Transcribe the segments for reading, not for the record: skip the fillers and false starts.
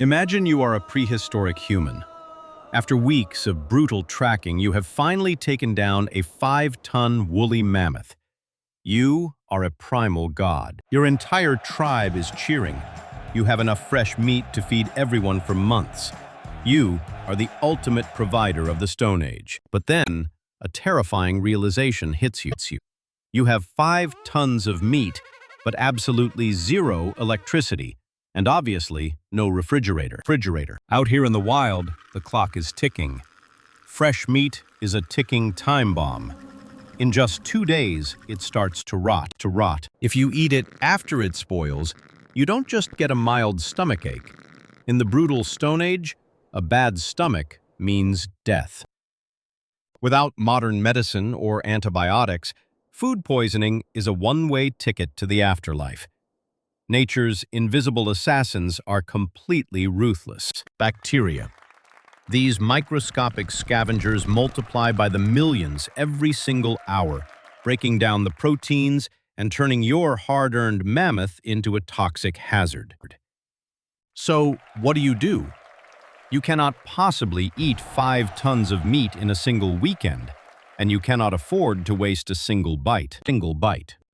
Imagine you are a prehistoric human. After weeks of brutal tracking, you have finally taken down a 5-ton woolly mammoth. You are a primal god. Your entire tribe is cheering. You have enough fresh meat to feed everyone for months. You are the ultimate provider of the Stone Age. But then, a terrifying realization hits you. You have 5 tons of meat, but absolutely zero electricity. And obviously, no refrigerator. Out here in the wild, the clock is ticking. Fresh meat is a ticking time bomb. In just 2 days, it starts to rot. If you eat it after it spoils, you don't just get a mild stomachache. In the brutal Stone Age, a bad stomach means death. Without modern medicine or antibiotics, food poisoning is a one-way ticket to the afterlife. Nature's invisible assassins are completely ruthless. Bacteria. These microscopic scavengers multiply by the millions every single hour, breaking down the proteins and turning your hard-earned mammoth into a toxic hazard. So, what do? You cannot possibly eat 5 tons of meat in a single weekend, and you cannot afford to waste a single bite.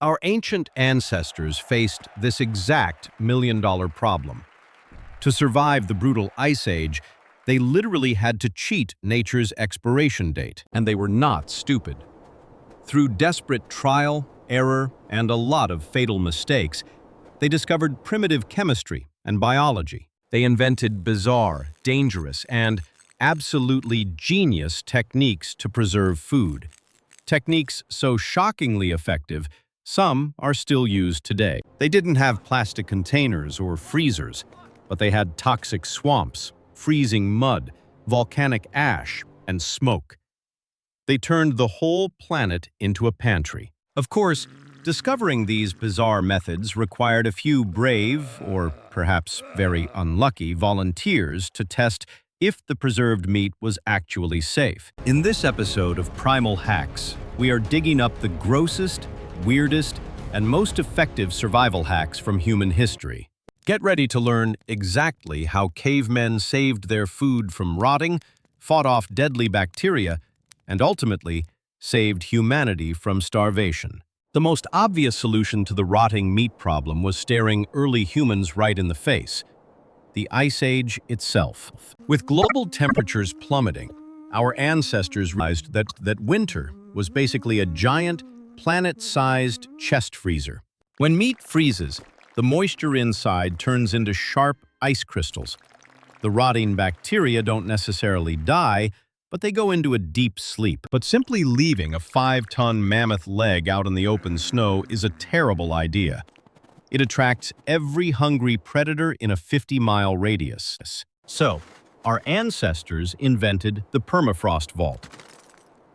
Our ancient ancestors faced this exact million-dollar problem. To survive the brutal Ice Age, they literally had to cheat nature's expiration date, and they were not stupid. Through desperate trial, error, and a lot of fatal mistakes, they discovered primitive chemistry and biology. They invented bizarre, dangerous, and absolutely genius techniques to preserve food. Techniques so shockingly effective, some are still used today. They didn't have plastic containers or freezers, but they had toxic swamps, freezing mud, volcanic ash, and smoke. They turned the whole planet into a pantry. Of course, discovering these bizarre methods required a few brave, or perhaps very unlucky, volunteers to test if the preserved meat was actually safe. In this episode of Primal Hacks, we are digging up the grossest, weirdest, and most effective survival hacks from human history. Get ready to learn exactly how cavemen saved their food from rotting, fought off deadly bacteria, and ultimately saved humanity from starvation. The most obvious solution to the rotting meat problem was staring early humans right in the face: the Ice Age itself. With global temperatures plummeting, our ancestors realized that winter was basically a giant, planet-sized chest freezer. When meat freezes, the moisture inside turns into sharp ice crystals. The rotting bacteria don't necessarily die, but they go into a deep sleep. But simply leaving a 5-ton mammoth leg out in the open snow is a terrible idea. It attracts every hungry predator in a 50-mile radius. So, our ancestors invented the permafrost vault.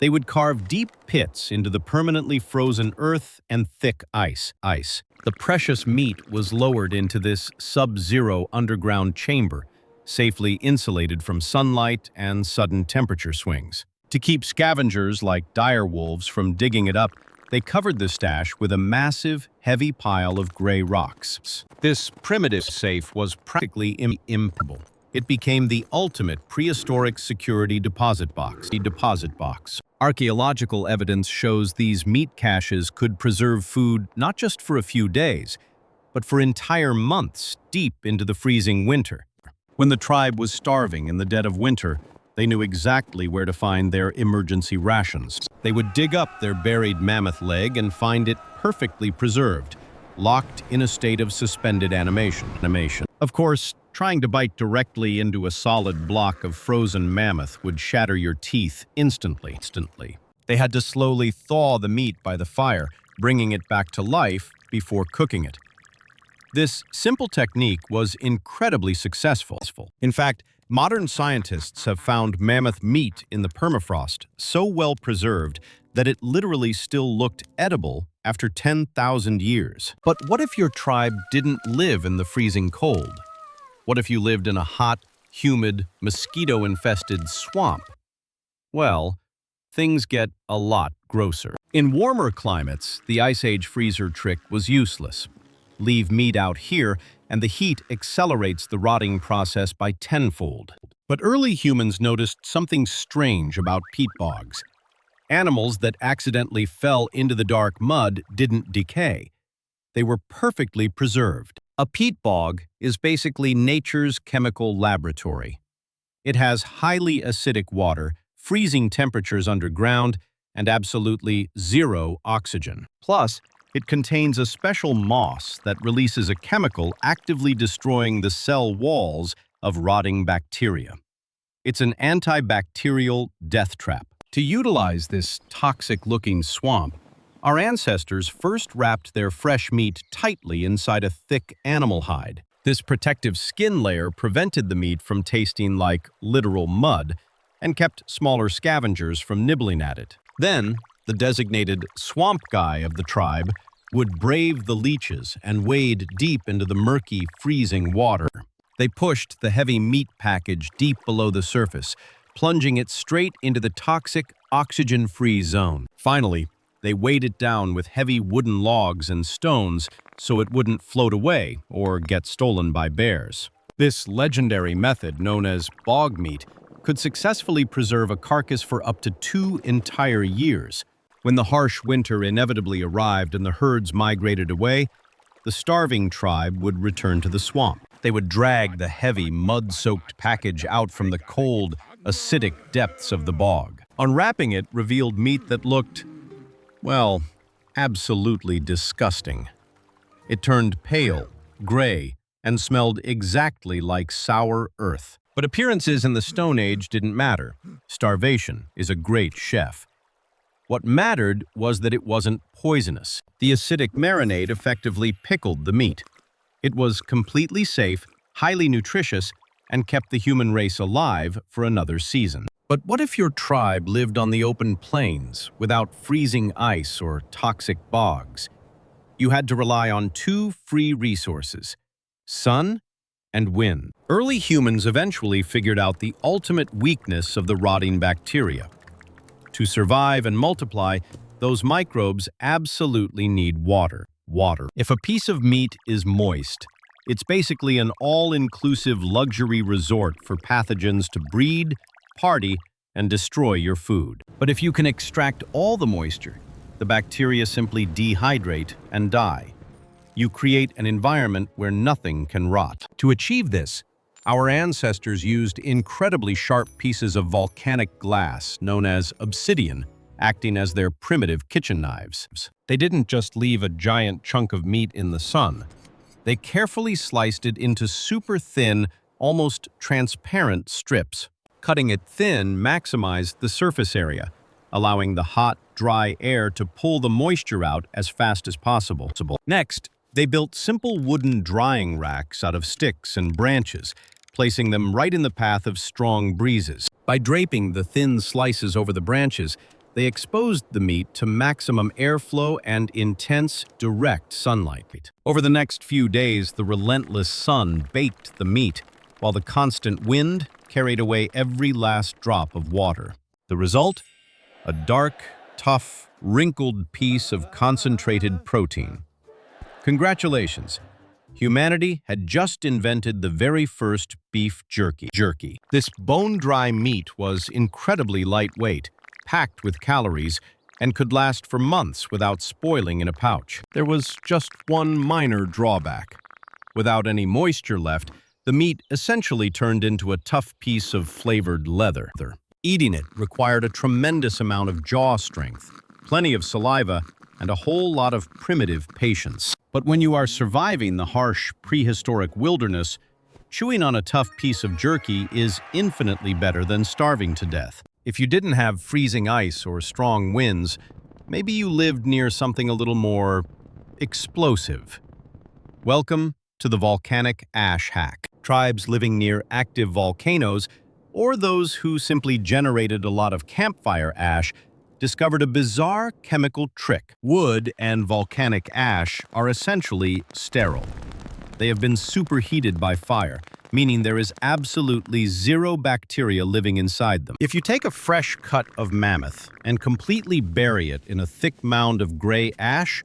They would carve deep pits into the permanently frozen earth and thick ice. The precious meat was lowered into this sub-zero underground chamber, safely insulated from sunlight and sudden temperature swings. To keep scavengers like dire wolves from digging it up, they covered the stash with a massive, heavy pile of gray rocks. This primitive safe was practically impenetrable. It became the ultimate prehistoric security deposit box. Archaeological evidence shows these meat caches could preserve food not just for a few days, but for entire months deep into the freezing winter. When the tribe was starving in the dead of winter, they knew exactly where to find their emergency rations. They would dig up their buried mammoth leg and find it perfectly preserved, locked in a state of suspended animation. Of course, trying to bite directly into a solid block of frozen mammoth would shatter your teeth instantly. They had to slowly thaw the meat by the fire, bringing it back to life before cooking it. This simple technique was incredibly successful. In fact, modern scientists have found mammoth meat in the permafrost so well preserved that it literally still looked edible after 10,000 years. But what if your tribe didn't live in the freezing cold? What if you lived in a hot, humid, mosquito-infested swamp? Well, things get a lot grosser. In warmer climates, the Ice Age freezer trick was useless. Leave meat out here, and the heat accelerates the rotting process by tenfold. But early humans noticed something strange about peat bogs. Animals that accidentally fell into the dark mud didn't decay. They were perfectly preserved. A peat bog is basically nature's chemical laboratory. It has highly acidic water, freezing temperatures underground, and absolutely zero oxygen. Plus, it contains a special moss that releases a chemical actively destroying the cell walls of rotting bacteria. It's an antibacterial death trap. To utilize this toxic-looking swamp, our ancestors first wrapped their fresh meat tightly inside a thick animal hide. This protective skin layer prevented the meat from tasting like literal mud and kept smaller scavengers from nibbling at it. Then, the designated swamp guy of the tribe would brave the leeches and wade deep into the murky, freezing water. They pushed the heavy meat package deep below the surface, plunging it straight into the toxic, oxygen-free zone. Finally, they weighed it down with heavy wooden logs and stones so it wouldn't float away or get stolen by bears. This legendary method, known as bog meat, could successfully preserve a carcass for up to 2 entire years. When the harsh winter inevitably arrived and the herds migrated away, the starving tribe would return to the swamp. They would drag the heavy, mud-soaked package out from the cold, acidic depths of the bog. Unwrapping it revealed meat that looked, well, absolutely disgusting. It turned pale, gray, and smelled exactly like sour earth. But appearances in the Stone Age didn't matter. Starvation is a great chef. What mattered was that it wasn't poisonous. The acidic marinade effectively pickled the meat. It was completely safe, highly nutritious, and kept the human race alive for another season. But what if your tribe lived on the open plains without freezing ice or toxic bogs? You had to rely on 2 free resources: sun and wind. Early humans eventually figured out the ultimate weakness of the rotting bacteria. To survive and multiply, those microbes absolutely need water. If a piece of meat is moist, it's basically an all-inclusive luxury resort for pathogens to breed, party, and destroy your food. But if you can extract all the moisture, the bacteria simply dehydrate and die. You create an environment where nothing can rot. To achieve this, our ancestors used incredibly sharp pieces of volcanic glass known as obsidian, acting as their primitive kitchen knives. They didn't just leave a giant chunk of meat in the sun. They carefully sliced it into super thin, almost transparent strips. Cutting it thin maximized the surface area, allowing the hot, dry air to pull the moisture out as fast as possible. Next, they built simple wooden drying racks out of sticks and branches, placing them right in the path of strong breezes. By draping the thin slices over the branches, they exposed the meat to maximum airflow and intense, direct sunlight. Over the next few days, the relentless sun baked the meat, while the constant wind carried away every last drop of water. The result? A dark, tough, wrinkled piece of concentrated protein. Congratulations! Humanity had just invented the very first beef jerky. This bone-dry meat was incredibly lightweight, packed with calories, and could last for months without spoiling in a pouch. There was just one minor drawback. Without any moisture left, the meat essentially turned into a tough piece of flavored leather. Eating it required a tremendous amount of jaw strength, plenty of saliva, and a whole lot of primitive patience. But when you are surviving the harsh, prehistoric wilderness, chewing on a tough piece of jerky is infinitely better than starving to death. If you didn't have freezing ice or strong winds, maybe you lived near something a little more explosive. Welcome to the volcanic ash hack. Tribes living near active volcanoes, or those who simply generated a lot of campfire ash, discovered a bizarre chemical trick. Wood and volcanic ash are essentially sterile. They have been superheated by fire, meaning there is absolutely zero bacteria living inside them. If you take a fresh cut of mammoth and completely bury it in a thick mound of gray ash,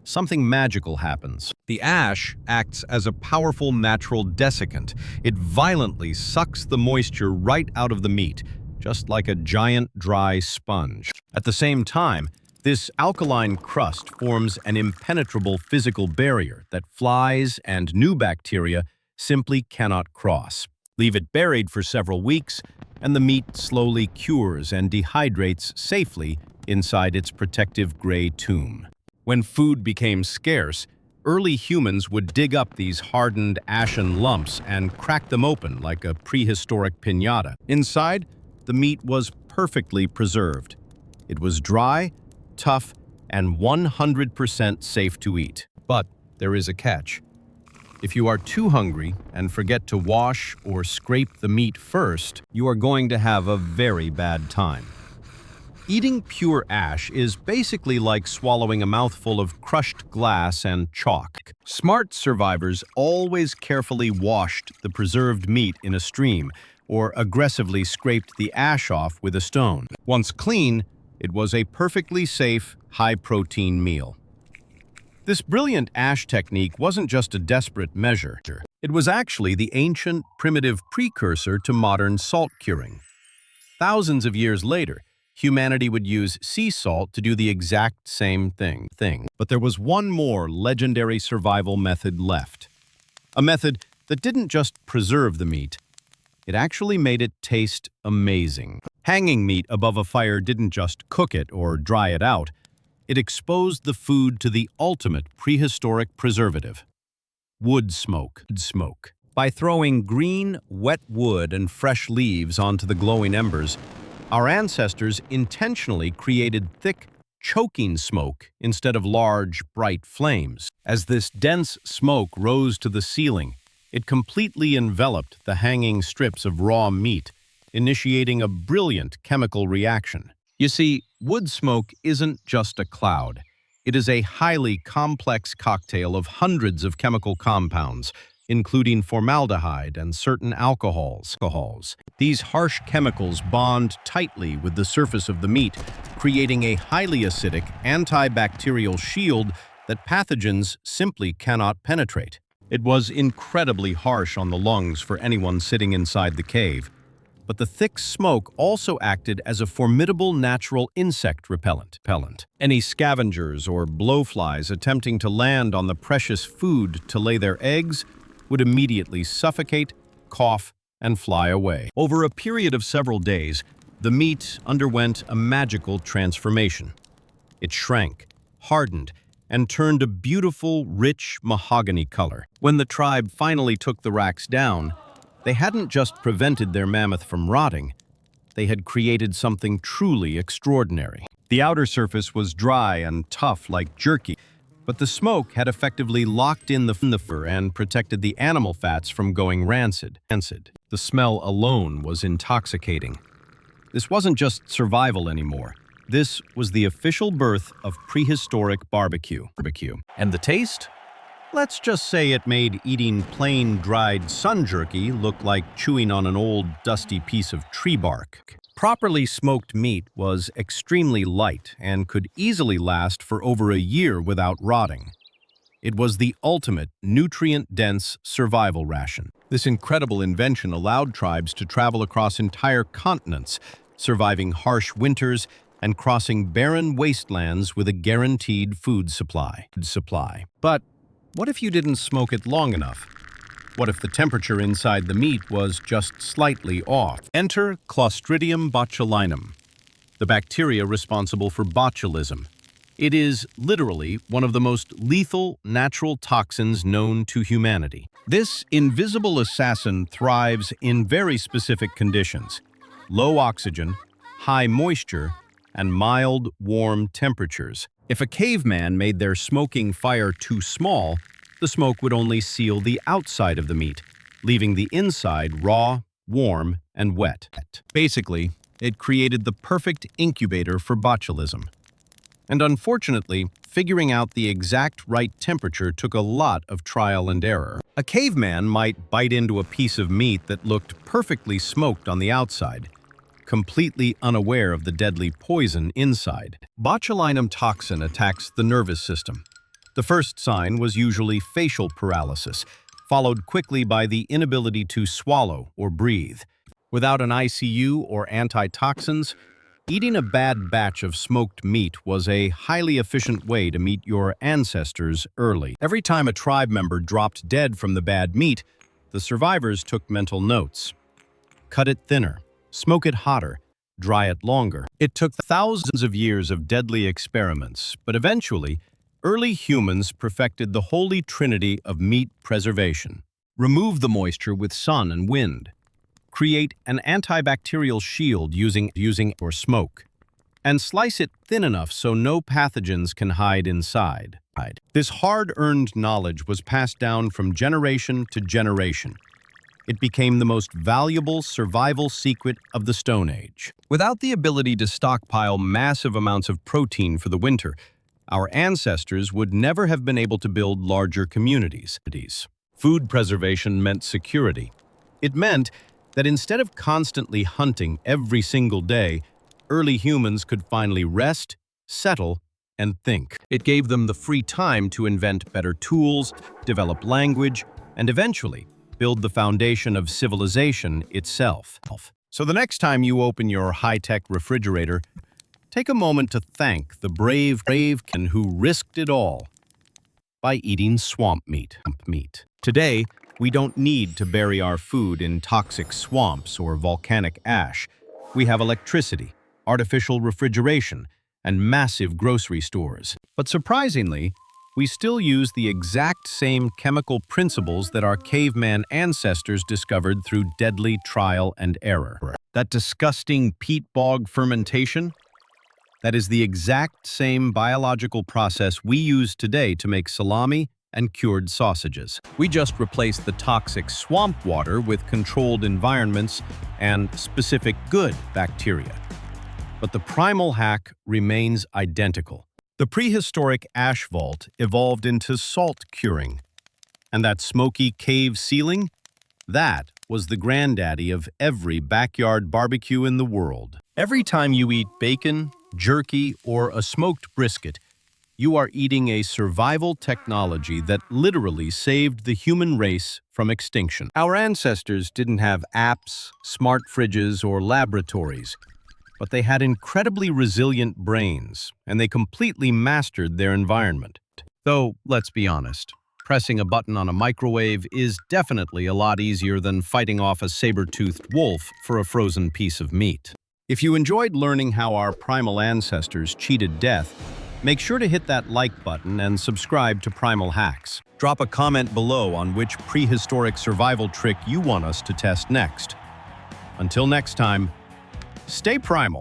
something magical happens. The ash acts as a powerful natural desiccant. It violently sucks the moisture right out of the meat, just like a giant dry sponge. At the same time, this alkaline crust forms an impenetrable physical barrier that flies and new bacteria simply cannot cross. Leave it buried for several weeks, and the meat slowly cures and dehydrates safely inside its protective gray tomb. When food became scarce, early humans would dig up these hardened ashen lumps and crack them open like a prehistoric piñata. Inside, the meat was perfectly preserved. It was dry, tough, and 100% safe to eat. But there is a catch. If you are too hungry and forget to wash or scrape the meat first, you are going to have a very bad time. Eating pure ash is basically like swallowing a mouthful of crushed glass and chalk. Smart survivors always carefully washed the preserved meat in a stream or aggressively scraped the ash off with a stone. Once clean, it was a perfectly safe, high-protein meal. This brilliant ash technique wasn't just a desperate measure. It was actually the ancient, primitive precursor to modern salt curing. Thousands of years later, humanity would use sea salt to do the exact same thing. But there was one more legendary survival method left. A method that didn't just preserve the meat, it actually made it taste amazing. Hanging meat above a fire didn't just cook it or dry it out. It exposed the food to the ultimate prehistoric preservative: wood smoke. By throwing green, wet wood and fresh leaves onto the glowing embers, our ancestors intentionally created thick, choking smoke instead of large, bright flames. As this dense smoke rose to the ceiling, it completely enveloped the hanging strips of raw meat, initiating a brilliant chemical reaction. You see, wood smoke isn't just a cloud. It is a highly complex cocktail of hundreds of chemical compounds, including formaldehyde and certain alcohols. These harsh chemicals bond tightly with the surface of the meat, creating a highly acidic, antibacterial shield that pathogens simply cannot penetrate. It was incredibly harsh on the lungs for anyone sitting inside the cave. But the thick smoke also acted as a formidable natural insect repellent. Any scavengers or blowflies attempting to land on the precious food to lay their eggs would immediately suffocate, cough, and fly away. Over a period of several days, the meat underwent a magical transformation. It shrank, hardened, and turned a beautiful, rich mahogany color. When the tribe finally took the racks down, they hadn't just prevented their mammoth from rotting, they had created something truly extraordinary. The outer surface was dry and tough like jerky, but the smoke had effectively locked in the fur and protected the animal fats from going rancid. The smell alone was intoxicating. This wasn't just survival anymore. This was the official birth of prehistoric barbecue. And the taste? Let's just say it made eating plain dried sun jerky look like chewing on an old dusty piece of tree bark. Properly smoked meat was extremely light and could easily last for over a year without rotting. It was the ultimate nutrient-dense survival ration. This incredible invention allowed tribes to travel across entire continents, surviving harsh winters and crossing barren wastelands with a guaranteed food supply. But what if you didn't smoke it long enough? What if the temperature inside the meat was just slightly off? Enter Clostridium botulinum, the bacteria responsible for botulism. It is literally one of the most lethal natural toxins known to humanity. This invisible assassin thrives in very specific conditions: low oxygen, high moisture, and mild, warm temperatures. If a caveman made their smoking fire too small, the smoke would only seal the outside of the meat, leaving the inside raw, warm, and wet. Basically, it created the perfect incubator for botulism. And unfortunately, figuring out the exact right temperature took a lot of trial and error. A caveman might bite into a piece of meat that looked perfectly smoked on the outside, completely unaware of the deadly poison inside. Botulinum toxin attacks the nervous system. The first sign was usually facial paralysis, followed quickly by the inability to swallow or breathe. Without an ICU or antitoxins, eating a bad batch of smoked meat was a highly efficient way to meet your ancestors early. Every time a tribe member dropped dead from the bad meat, the survivors took mental notes. Cut it thinner, smoke it hotter, dry it longer. It took thousands of years of deadly experiments, but eventually, early humans perfected the holy trinity of meat preservation. Remove the moisture with sun and wind. Create an antibacterial shield using or smoke. And slice it thin enough so no pathogens can hide inside. This hard-earned knowledge was passed down from generation to generation. It became the most valuable survival secret of the Stone Age. Without the ability to stockpile massive amounts of protein for the winter, our ancestors would never have been able to build larger communities. Food preservation meant security. It meant that instead of constantly hunting every single day, early humans could finally rest, settle, and think. It gave them the free time to invent better tools, develop language, and eventually build the foundation of civilization itself. So the next time you open your high-tech refrigerator, take a moment to thank the brave can who risked it all by eating swamp meat. Today, we don't need to bury our food in toxic swamps or volcanic ash. We have electricity, artificial refrigeration, and massive grocery stores. But surprisingly, we still use the exact same chemical principles that our caveman ancestors discovered through deadly trial and error. That disgusting peat bog fermentation? That is the exact same biological process we use today to make salami and cured sausages. We just replaced the toxic swamp water with controlled environments and specific good bacteria. But the primal hack remains identical. The prehistoric ash vault evolved into salt curing. And that smoky cave ceiling? That was the granddaddy of every backyard barbecue in the world. Every time you eat bacon, jerky, or a smoked brisket, you are eating a survival technology that literally saved the human race from extinction. Our ancestors didn't have apps, smart fridges, or laboratories, but they had incredibly resilient brains, and they completely mastered their environment. Though, let's be honest, pressing a button on a microwave is definitely a lot easier than fighting off a saber-toothed wolf for a frozen piece of meat. If you enjoyed learning how our primal ancestors cheated death, make sure to hit that like button and subscribe to Primal Hacks. Drop a comment below on which prehistoric survival trick you want us to test next. Until next time, stay primal.